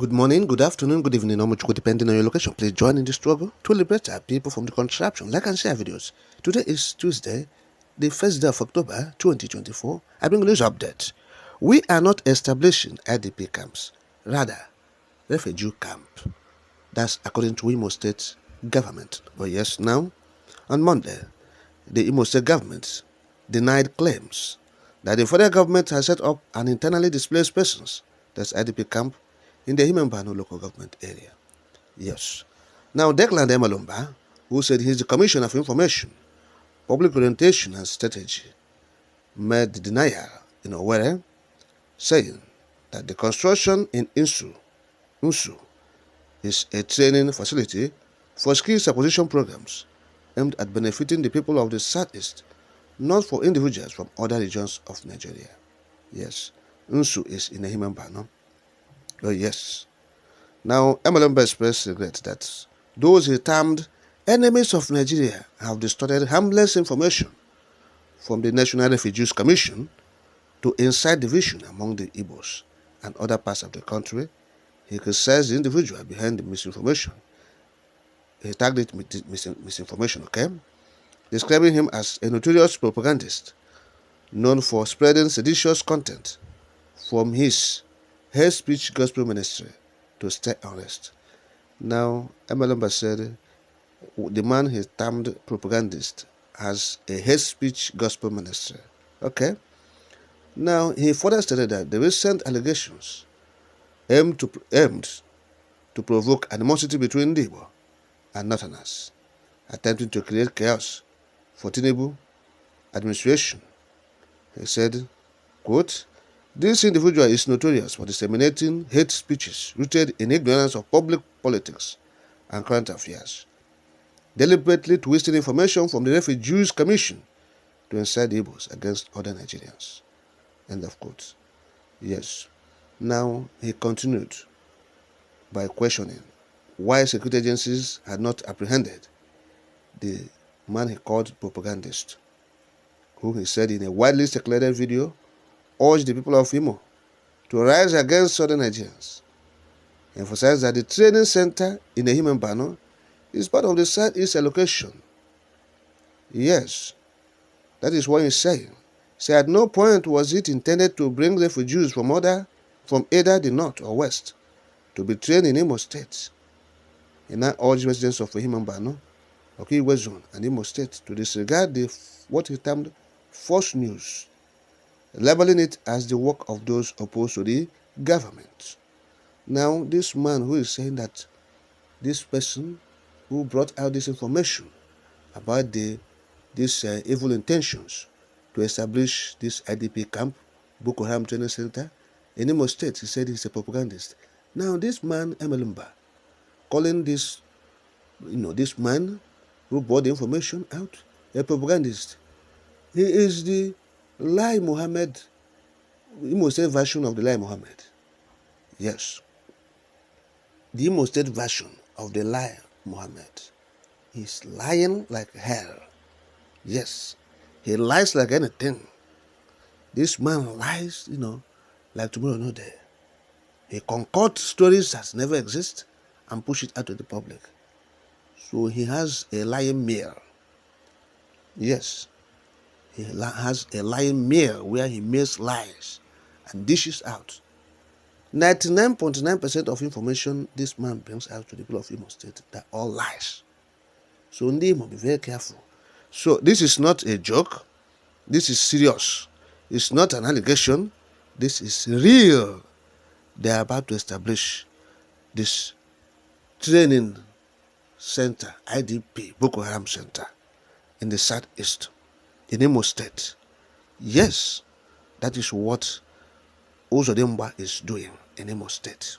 Good morning, good afternoon, good evening, or much depending on your location. Please join in the struggle to liberate our people from the contraption. Like and share videos. Today is Tuesday, the first day of October 2024. I bring news update. We are not establishing IDP camps, rather, refugee camp. That's according to Imo State government. But yes, now, on Monday, the Imo State government denied claims that the federal government has set up an internally displaced persons, that's IDP camp, in the Himembano local government area. Yes. Now, Declan Emalumba, who said he's the Commissioner for Information, Public Orientation and Strategy, made the denial in Owerri, saying that the construction in Unsu is a training facility for skills acquisition programs aimed at benefiting the people of the Southeast, not for individuals from other regions of Nigeria. Yes, Unsu is in Ehimembano. Oh, yes. Now, Emalumba expressed regret that those he termed enemies of Nigeria have distorted harmless information from the National Refugees Commission to incite division among the Igbos and other parts of the country. He criticized the individual behind the misinformation. He tagged it misinformation, okay? Describing him as a notorious propagandist known for spreading seditious content from his hate speech gospel ministry to stir unrest. Now, Emalumba said the man he termed propagandist has a hate speech gospel ministry. Okay. Now, he further stated that the recent allegations aimed to provoke animosity between the Igbo and Northerners, attempting to create chaos for Tinubu administration. He said, quote, "This individual is notorious for disseminating hate speeches rooted in ignorance of public politics and current affairs, deliberately twisting information from the Refugees Commission to incite the Igbos against other Nigerians." End of quote. Yes. Now, he continued by questioning why security agencies had not apprehended the man he called propagandist, who he said in a widely circulated video urged the people of Imo to rise against southern Nigerians. He emphasized that the training center in Ehimembano is part of the Southeast allocation. Yes, that is what he's saying. He said at no point was it intended to bring refugees from either the north or west to be trained in Imo State. He now urged residents of Ehimembano, Okiwe Zone, and Imo State to disregard what he termed false news, labeling it as the work of those opposed to the government. Now, this man who is saying that this person who brought out this information about these evil intentions to establish this IDP camp, Boko Haram Training Center, in Imo State, he said he's a propagandist. Now, this man, Emalumba, calling this man who brought the information out a propagandist. He is the Lai Muhammad, Imo State version of the Lai Muhammad. Yes. The Imo State version of the Lai Muhammad. He's lying like hell. Yes. He lies like anything. This man lies, like tomorrow no day. He concocts stories that never exist and push it out to the public. So he has a lying mirror. Yes. He has a lying mirror where he makes lies and dishes out. 99.9% of information this man brings out to the people of Imo State, they're all lies. So they must be very careful. So this is not a joke. This is serious. It's not an allegation. This is real. They are about to establish this training center, IDP, Boko Haram Center, in the Southeast, in Imo State. Yes, that is what Uzodinma is doing in Imo State.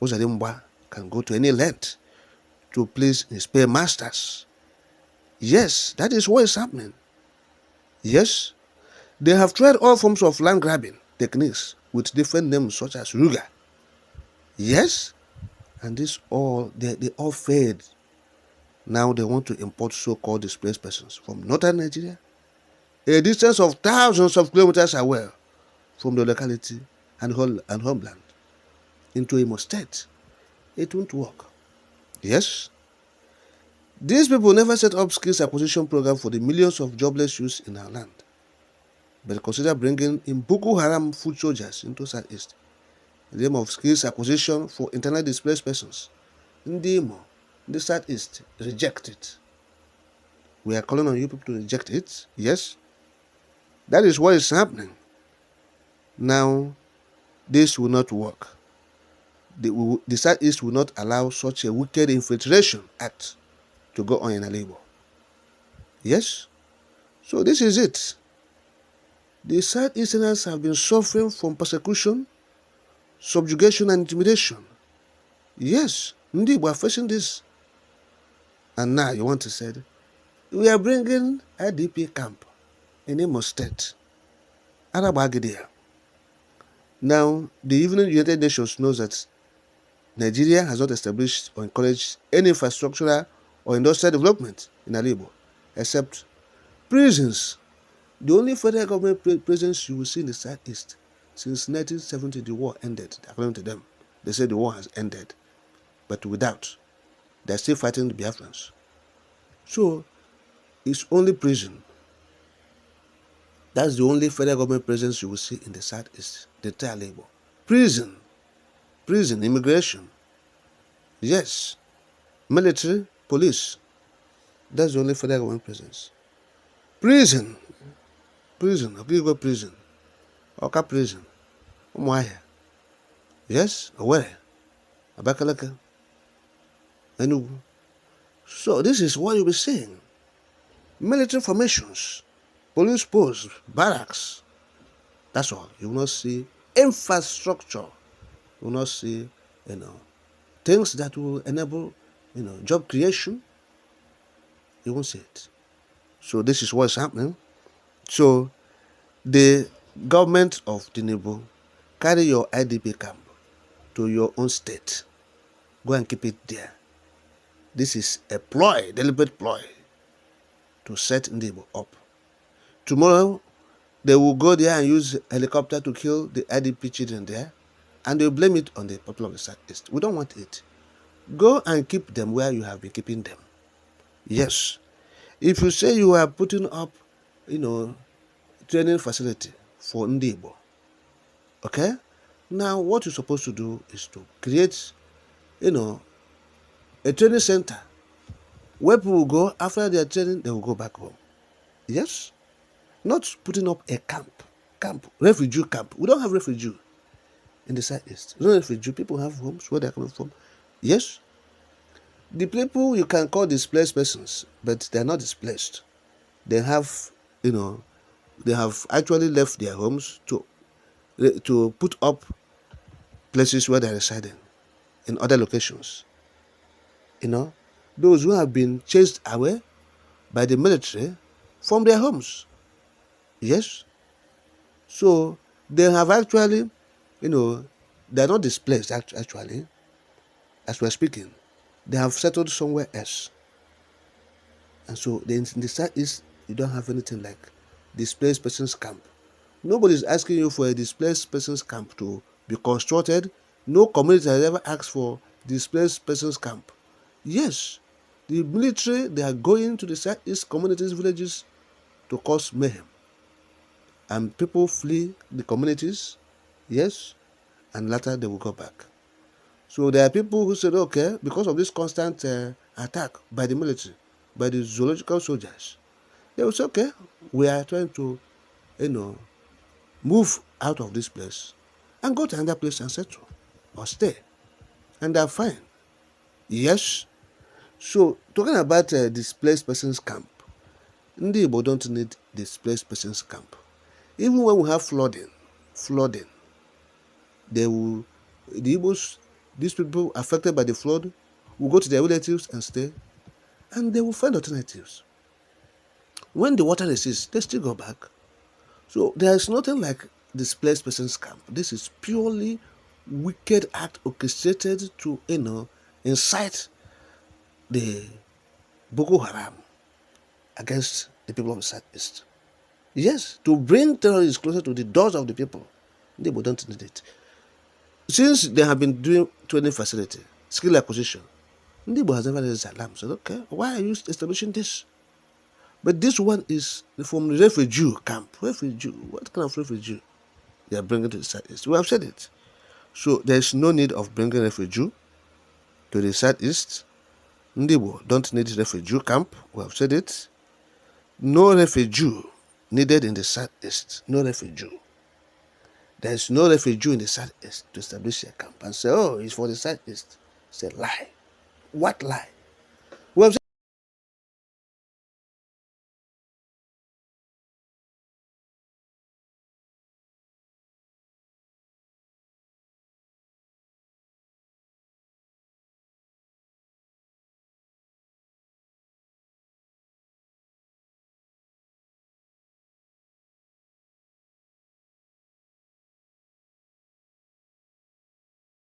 Uzodinma can go to any length to please his paymasters. Yes, that is what is happening. Yes, they have tried all forms of land grabbing techniques with different names such as Ruga. Yes, and they all failed. Now they want to import so-called displaced persons from northern Nigeria, a distance of thousands of kilometers away from the locality and homeland. into Imo State. It won't work. Yes? These people never set up skills acquisition program for the millions of jobless youths in our land, but consider bringing in Boko Haram foot soldiers into Southeast in the name of skills acquisition for internally displaced persons. Ndị Imo, the Southeast, reject it. We are calling on you people to reject it. Yes? That is what is happening. Now, this will not work. The Southeast will not allow such a wicked infiltration act to go on in Alebo. Yes? So this is it. The Southeasterners have been suffering from persecution, subjugation, and intimidation. Yes, indeed, we are facing this. And now you want to say, we are bringing IDP camp in Imo State. Arabagidia. Now, the United Nations knows that Nigeria has not established or encouraged any infrastructural or industrial development in Alebo, except prisons. The only federal government prisons you will see in the Southeast since 1970, the war ended. According to them, they say the war has ended, but without, they're still fighting the Biafrans. So, it's only prison. That's the only federal government presence you will see in the Southeast, the entire Alebo. Prison, immigration, yes, military, police. That's the only federal government presence. Prison, Okigo prison, Oka prison, Umuahia, yes, Owerri, Abakalaka, Enugu. So this is what you'll be seeing. Military formations, police posts, barracks. That's all. You will not see infrastructure. You will not see, things that will enable, job creation. You won't see it. So this is what's happening. So the government of Tinubu, carry your IDP camp to your own state. Go and keep it there. This is a ploy, deliberate ploy, to set Ndibo up. Tomorrow, they will go there and use a helicopter to kill the IDP children there, and they will blame it on the people of the Southeast. We don't want it. Go and keep them where you have been keeping them. Yes. If you say you are putting up, training facility for Ndibo, okay? Now, what you're supposed to do is to create, a training center where people will go, after their training, they will go back home. Yes? Not putting up a refugee camp. We don't have refugee in the Southeast. We don't have refugee. People have homes where they're coming from. Yes? The people you can call displaced persons, but they're not displaced. They have, they have actually left their homes to put up places where they're residing in other locations. Those who have been chased away by the military from their homes. Yes. So they have actually, they're not displaced actually, as we're speaking. They have settled somewhere else. And so in the Southeast, you don't have anything like displaced persons camp. Nobody's asking you for a displaced persons camp to be constructed. No community has ever asked for displaced persons camp. Yes, the military, they are going to the Southeast communities, villages to cause mayhem. And people flee the communities, yes, and later they will go back. So there are people who said, okay, because of this constant attack by the military, by the zoological soldiers, they will say, okay, we are trying to, move out of this place and go to another place and settle or stay. And they're fine. Yes. So talking about displaced persons camp, Ndi Igbo don't need displaced persons camp. Even when we have flooding, they will, the Igbos, these people affected by the flood, will go to their relatives and stay, and they will find alternatives. When the water recedes, they still go back. So there is nothing like displaced persons camp. This is purely wicked act orchestrated to, incite the Boko Haram against the people of the Southeast. Yes, to bring terrorists closer to the doors of the people. They don't need it. Since they have been doing training facility, skill acquisition, Ndibo has never raised alarm. Said, okay, why are you establishing this? But this one is from the refugee camp. Refugee, what kind of refugee they are bringing to the Southeast? We have said it. So there is no need of bringing refugee to the Southeast. Ndibo don't need refugee camp. We have said it. No refugee needed in the Southeast. No refugee. There is no refugee in the Southeast to establish a camp and say, oh, it's for the Southeast. It's a lie. What lie?